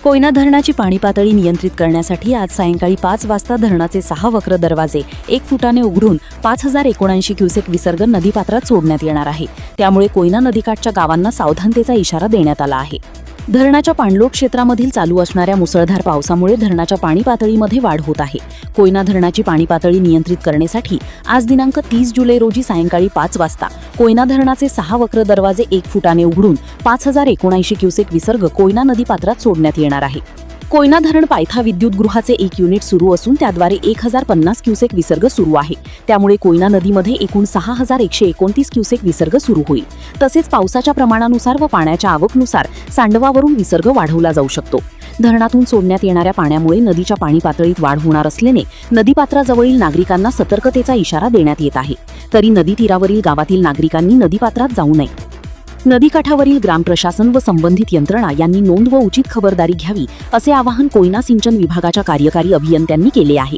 कोयना धरणाची पाणी पातळी नियंत्रित करण्यासाठी आज सायंकाळी 5 वाजता धरणाचे 6 वक्र दरवाजे 1 फुटाने उघडून 5079 क्युसेक विसर्ग नदीपात्रात सोडण्यात येणार आहे। त्यामुळे कोयना नदीकाठच्या गावांना सावधानतेचा इशारा देण्यात आला आहे। धरणाच्या पाणलोट क्षेत्रामधील चालू असणाऱ्या मुसळधार पावसामुळे धरणाच्या पाणी पातळीमध्ये वाढ होत आहे। कोयना धरणाची पाणी पातळी नियंत्रित करण्यासाठी आज दिनांक 30 जुलै रोजी सायंकाळी 5 वाजता कोयना धरणाचे 6 वक्र दरवाजे 1 फुटाने उघडून 5079 क्युसेक विसर्ग कोयना नदीपात्रात सोडण्यात येणार आहे। कोयना धरण पायथा विद्युतगृहाचे 1 युनिट सुरू असून त्याद्वारे 1050 क्युसेक विसर्ग सुरू आहे। त्यामुळे कोयना नदीमध्ये एकूण 6129 क्युसेक विसर्ग सुरू होईल। तसेच पावसाच्या प्रमाणानुसार व पाण्याच्या आवकनुसार सांडवावरून विसर्ग वाढवला जाऊ शकतो। धरणातून सोडण्यात येणाऱ्या पाण्यामुळे नदीच्या पाणी पातळीत वाढ होणार असल्याने नदीपात्राजवळील नागरिकांना सतर्कतेचा इशारा देण्यात येत आहे। तरी नदी तीरावरील गावातील नागरिकांनी नदीपात्रात जाऊ नये। नदीकाठावरील ग्राम प्रशासन व संबंधित यंत्रणा यांनी नोंद व उचित खबरदारी घ्यावी असे आवाहन कोयना सिंचन विभागाच्या कार्यकारी अभियंत्यांनी केले आहे।